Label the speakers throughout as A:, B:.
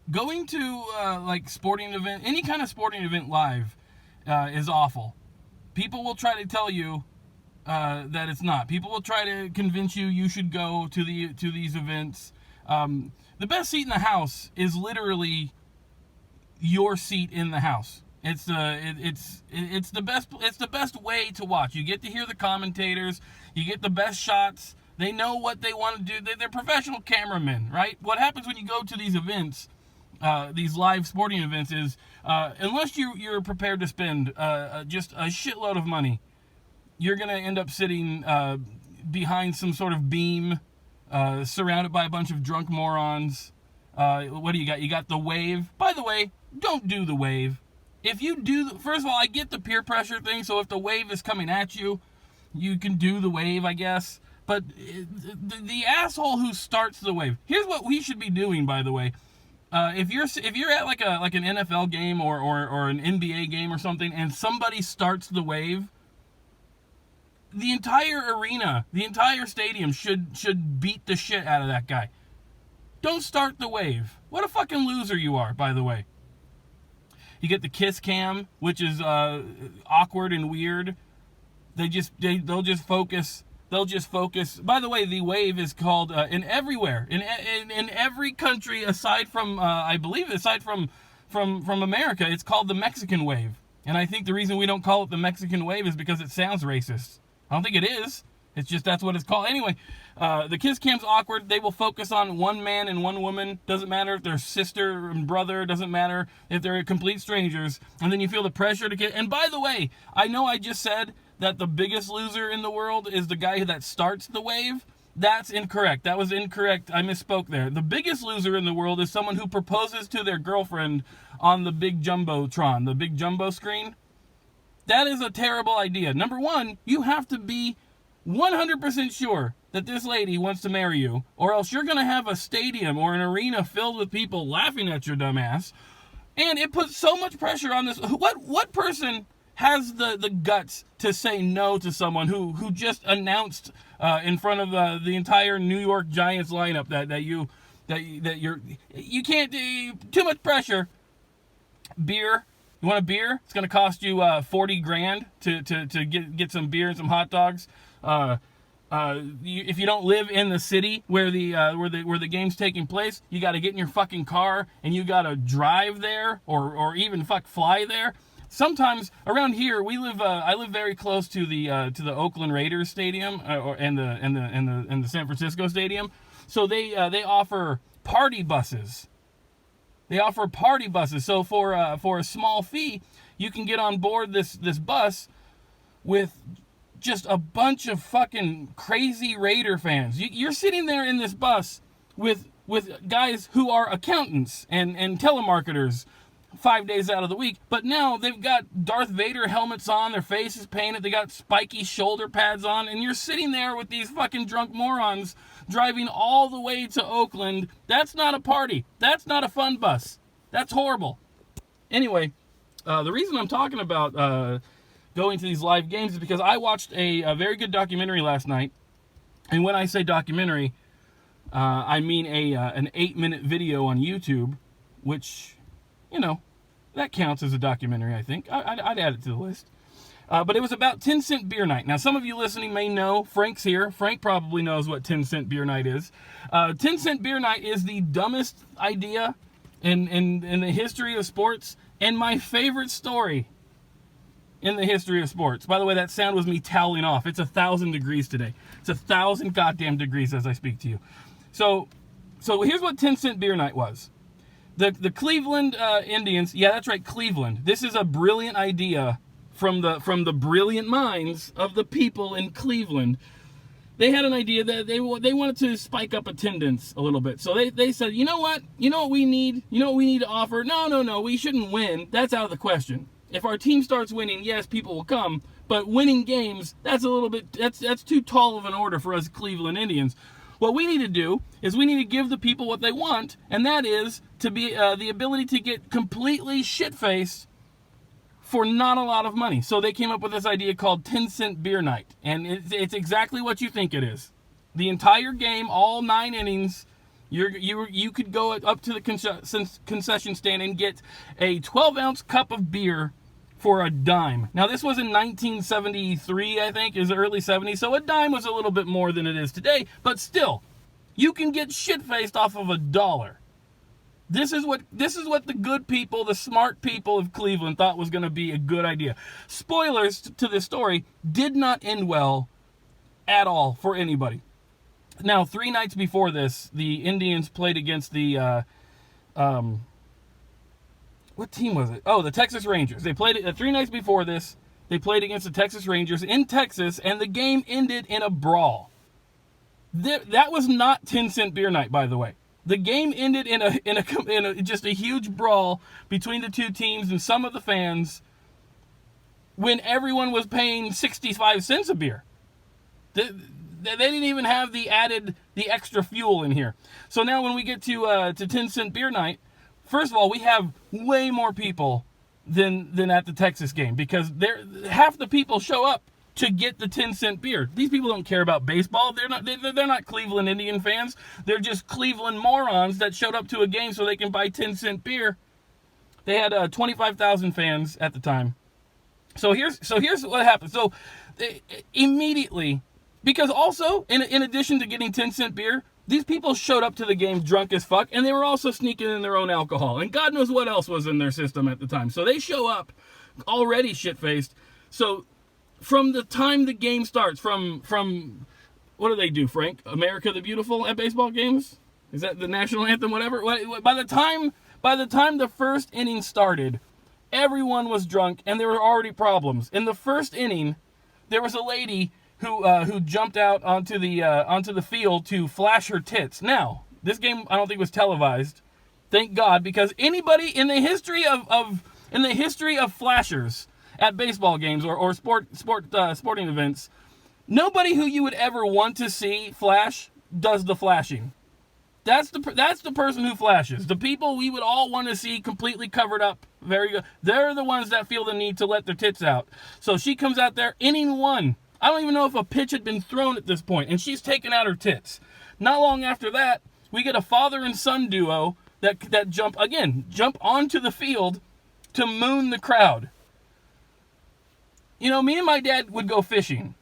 A: going to like sporting event, any kind of sporting event live, is awful. People will try to tell you that it's not. People will try to convince you should go to these events. The best seat in the house is literally your seat in the house. It's the best way to watch. You get to hear the commentators. You get the best shots. They know what they want to do. They're professional cameramen, right? What happens when you go to these events, these live sporting events, is unless you're prepared to spend just a shitload of money, you're gonna end up sitting behind some sort of beam, surrounded by a bunch of drunk morons. What do you got? You got the wave. By the way, don't do the wave. If you do, first of all, I get the peer pressure thing, so if the wave is coming at you, you can do the wave, I guess. But the asshole who starts the wave. Here's what we should be doing, by the way. If you're at like an NFL game or an NBA game or something, and somebody starts the wave, the entire arena, the entire stadium should beat the shit out of that guy. Don't start the wave. What a fucking loser you are, by the way. You get the kiss cam, which is awkward and weird. They'll just focus. By the way, the wave is called in everywhere, in every country aside from I believe aside from America, it's called the Mexican wave. And I think the reason we don't call it the Mexican wave is because it sounds racist. I don't think it is. It's just that's what it's called. Anyway, the kiss cam's awkward. They will focus on one man and one woman. Doesn't matter if they're sister and brother. Doesn't matter if they're complete strangers. And then you feel the pressure to get. And by the way, I know I just said that the biggest loser in the world is the guy that starts the wave. That's incorrect. That was incorrect. I misspoke there. The biggest loser in the world is someone who proposes to their girlfriend on the big jumbotron, the big jumbo screen. That is a terrible idea. Number one, you have to be 100% sure that this lady wants to marry you, or else you're going to have a stadium or an arena filled with people laughing at your dumb ass. And it puts so much pressure on this. What person has the guts to say no to someone who just announced in front of the entire New York Giants lineup that you can't do? Too much pressure. Beer. You want a beer? It's going to cost you $40,000 to get some beer and some hot dogs. If you don't live in the city where the game's taking place, you got to get in your fucking car and you got to drive there or even fly there. Sometimes around here we live. I live very close to the Oakland Raiders stadium and the San Francisco stadium. So they offer party buses. So for a small fee, you can get on board this bus with just a bunch of fucking crazy Raider fans. You're sitting there in this bus with guys who are accountants and telemarketers 5 days out of the week, but now they've got Darth Vader helmets on, their faces painted, they got spiky shoulder pads on, and you're sitting there with these fucking drunk morons driving all the way to Oakland. That's not a party. That's not a fun bus. That's horrible. Anyway, the reason I'm talking about going to these live games is because I watched a very good documentary last night. And when I say documentary, I mean an 8-minute video on YouTube, which, you know, that counts as a documentary, I think. I'd add it to the list. But it was about 10-cent beer night. Now, some of you listening may know. Frank's here. Frank probably knows what 10-cent beer night is. 10-cent beer night is the dumbest idea in the history of sports, and my favorite story in the history of sports. By the way, that sound was me toweling off. It's 1,000 degrees today. It's 1,000 goddamn degrees as I speak to you. So here's what 10-cent beer night was. The Cleveland Indians, yeah, that's right, Cleveland. This is a brilliant idea from the brilliant minds of the people in Cleveland. They had an idea that they wanted to spike up attendance a little bit. So they said, you know what we need? You know what we need to offer? No, we shouldn't win. That's out of the question. If our team starts winning, yes, people will come. But winning games, that's too tall of an order for us Cleveland Indians. What we need to do is we need to give the people what they want, and that is to be the ability to get completely shit-faced for not a lot of money. So they came up with this idea called 10-cent beer night, and it's exactly what you think it is. The entire game, all 9 innings, You could go up to the concession stand and get a 12-ounce cup of beer for a dime. Now, this was in 1973, I think, is the early 70s, so a dime was a little bit more than it is today, but still, you can get shit-faced off of $1. This is what the good people, the smart people of Cleveland thought was going to be a good idea. Spoilers to this story, did not end well at all for anybody. Now, 3 nights before this, the Indians played against the what team was it? Oh, the Texas Rangers. They played it 3 nights before this. They played against the Texas Rangers in Texas, and the game ended in a brawl. That was not 10-cent beer night, by the way. The game ended in a just a huge brawl between the two teams and some of the fans when everyone was paying 65 cents a beer. They didn't even have the extra fuel in here. So now when we get to 10-cent beer night, first of all, we have way more people than at the Texas game because half the people show up to get the 10-cent beer. These people don't care about baseball. They're not Cleveland Indian fans. They're just Cleveland morons that showed up to a game so they can buy 10-cent beer. They had 25,000 fans at the time. So here's what happened. So immediately, because also in addition to getting 10-cent beer, these people showed up to the game drunk as fuck, and they were also sneaking in their own alcohol. And God knows what else was in their system at the time. So they show up already shit-faced. So from the time the game starts, from what do they do, Frank? America the Beautiful at baseball games? Is that the national anthem, whatever? By the time the first inning started, everyone was drunk, and there were already problems. In the first inning, there was a lady who jumped out onto the field to flash her tits. Now, this game I don't think was televised, thank God, because anybody in the history of flashers at baseball games or sporting events, nobody who you would ever want to see flash does the flashing. That's the person who flashes. The people we would all want to see completely covered up, very good. They're the ones that feel the need to let their tits out. So she comes out there, inning 1. I don't even know if a pitch had been thrown at this point, and she's taking out her tits. Not long after that, we get a father and son duo that jump onto the field to moon the crowd. You know, me and my dad would go fishing.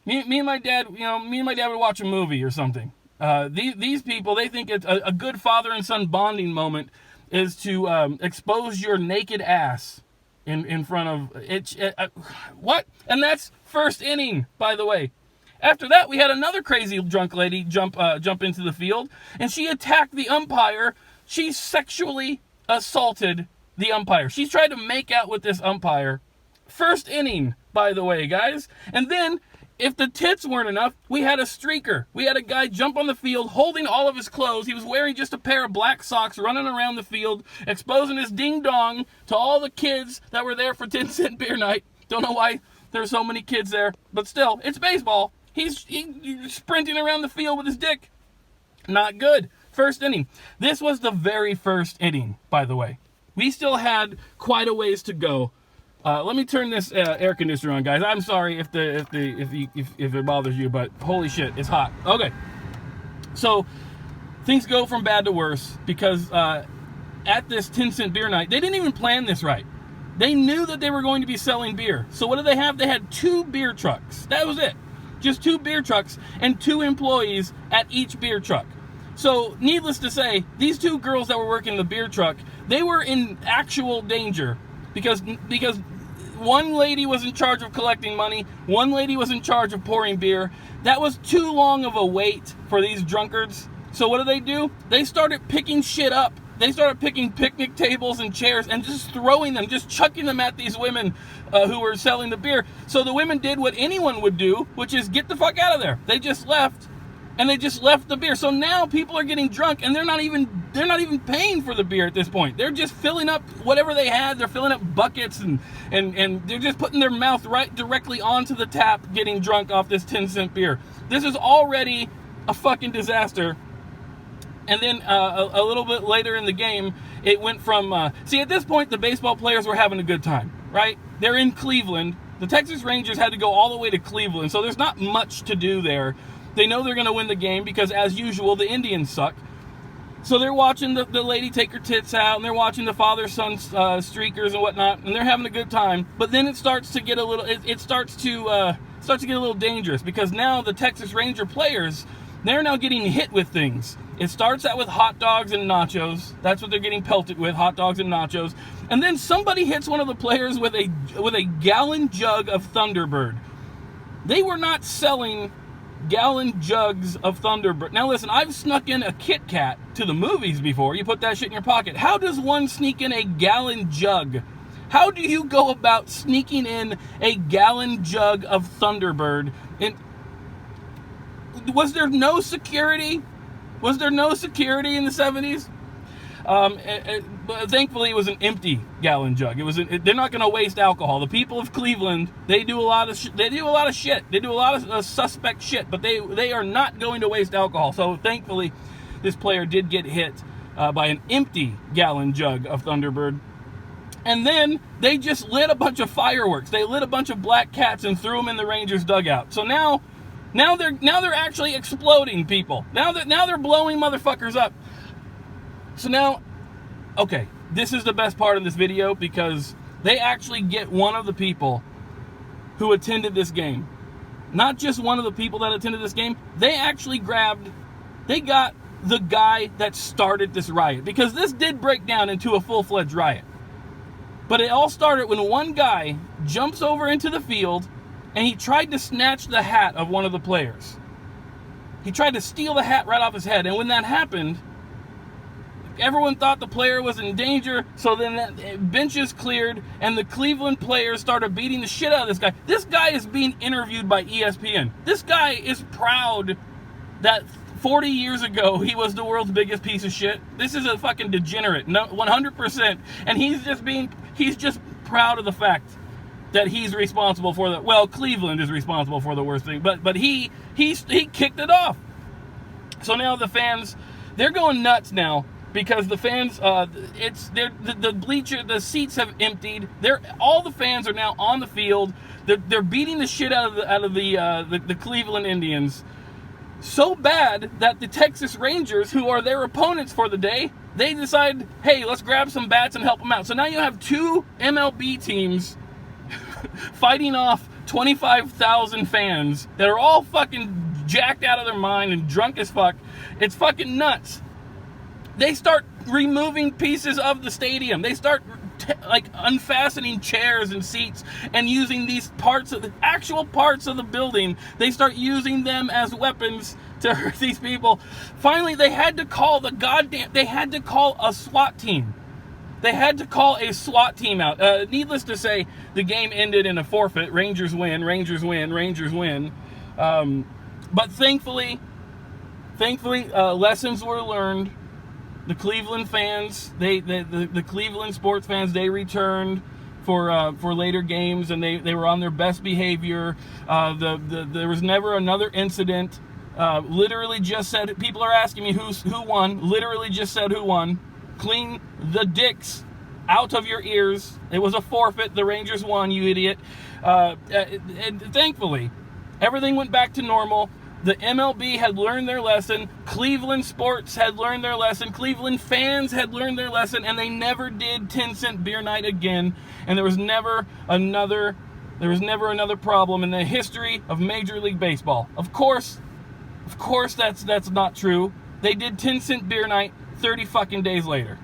A: Me and my dad would watch a movie or something. These people, they think it's a good father and son bonding moment is to expose your naked ass in front of it. What? And that's first inning, by the way. After that, we had another crazy drunk lady jump into the field, and she attacked the umpire. She sexually assaulted the umpire. She tried to make out with this umpire. First inning, by the way, guys. And then, if the tits weren't enough, we had a streaker. We had a guy jump on the field holding all of his clothes. He was wearing just a pair of black socks, running around the field, exposing his ding-dong to all the kids that were there for 10-cent beer night. Don't know why there's so many kids there, but still, it's baseball. He's sprinting around the field with his dick. Not good. First inning. This was the very first inning, by the way. We still had quite a ways to go. Let me turn this air conditioner on, guys. I'm sorry if it bothers you, but holy shit, it's hot. Okay, so things go from bad to worse because at this 10-cent beer night, they didn't even plan this right. They knew that they were going to be selling beer. So what did they have? They had 2 beer trucks. That was it. Just 2 beer trucks and 2 employees at each beer truck. So needless to say, these 2 girls that were working the beer truck, they were in actual danger because one lady was in charge of collecting money, one lady was in charge of pouring beer. That was too long of a wait for these drunkards. So what do? They started picking shit up. They started picking picnic tables and chairs and just throwing them, just chucking them at these women who were selling the beer. So the women did what anyone would do, which is get the fuck out of there. They just left, and they just left the beer. So now people are getting drunk, and they're not even paying for the beer at this point. They're just filling up whatever they had. They're filling up buckets, and they're just putting their mouth right directly onto the tap, getting drunk off this 10-cent beer. This is already a fucking disaster. And then a little bit later in the game, it went from... see, at this point, the baseball players were having a good time, right? They're in Cleveland. The Texas Rangers had to go all the way to Cleveland, so there's not much to do there. They know they're going to win the game because, as usual, the Indians suck. So they're watching the lady take her tits out, and they're watching the father-son streakers and whatnot, and they're having a good time. But then it starts to get a little, it starts to get a little dangerous, because now the Texas Ranger players, they're now getting hit with things. It starts out with hot dogs and nachos. That's what they're getting pelted with, hot dogs and nachos. And then somebody hits one of the players with a gallon jug of Thunderbird. They were not selling gallon jugs of Thunderbird. Now listen, I've snuck in a Kit Kat to the movies before. You put that shit in your pocket. How does one sneak in a gallon jug? How do you go about sneaking in a gallon jug of Thunderbird? And was there no security? Was there no security in the 70s? Thankfully, it was an empty gallon jug. They're not going to waste alcohol. The people of Cleveland, they do a lot of shit. They do a lot of suspect shit, but they are not going to waste alcohol. So thankfully, this player did get hit by an empty gallon jug of Thunderbird. And then they just lit a bunch of fireworks. They lit a bunch of black cats and threw them in the Rangers dugout. So now they're actually exploding people. Now they're blowing motherfuckers up. So now, okay, this is the best part of this video, because they actually get one of the people who attended this game. Not just one of the people that attended this game, they got the guy that started this riot. Because this did break down into a full-fledged riot. But it all started when one guy jumps over into the field and he tried to snatch the hat of one of the players. He tried to steal the hat right off his head, and when that happened, everyone thought the player was in danger, so then that benches cleared, and the Cleveland players started beating the shit out of this guy. This guy is being interviewed by ESPN. This guy is proud that 40 years ago he was the world's biggest piece of shit. This is a fucking degenerate, 100%, and he's just proud of the fact that he's responsible for the, well, Cleveland is responsible for the worst thing, but he kicked it off. So now the fans, they're going nuts now. Because the fans, the seats have emptied. All the fans are now on the field. They're beating the shit out of the Cleveland Indians, so bad that the Texas Rangers, who are their opponents for the day, they decide, hey, let's grab some bats and help them out. So now you have two MLB teams fighting off 25,000 fans that are all fucking jacked out of their mind and drunk as fuck. It's fucking nuts. They start removing pieces of the stadium. They start unfastening chairs and seats and using these actual parts of the building. They start using them as weapons to hurt these people. Finally, they had to call a SWAT team. They had to call a SWAT team out. Needless to say, the game ended in a forfeit. Rangers win, Rangers win, Rangers win. But thankfully, lessons were learned. The Cleveland fans, the Cleveland sports fans, they returned for later games, and they were on their best behavior. There was never another incident. Literally just said, people are asking me who won. Literally just said who won. Clean the dicks out of your ears. It was a forfeit. The Rangers won, you idiot. And thankfully, everything went back to normal. The MLB had learned their lesson. Cleveland sports had learned their lesson. Cleveland fans had learned their lesson, and they never did 10-cent beer night again. And there was never another problem in the history of Major League Baseball. Of course that's not true. They did 10-cent beer night 30 fucking days later.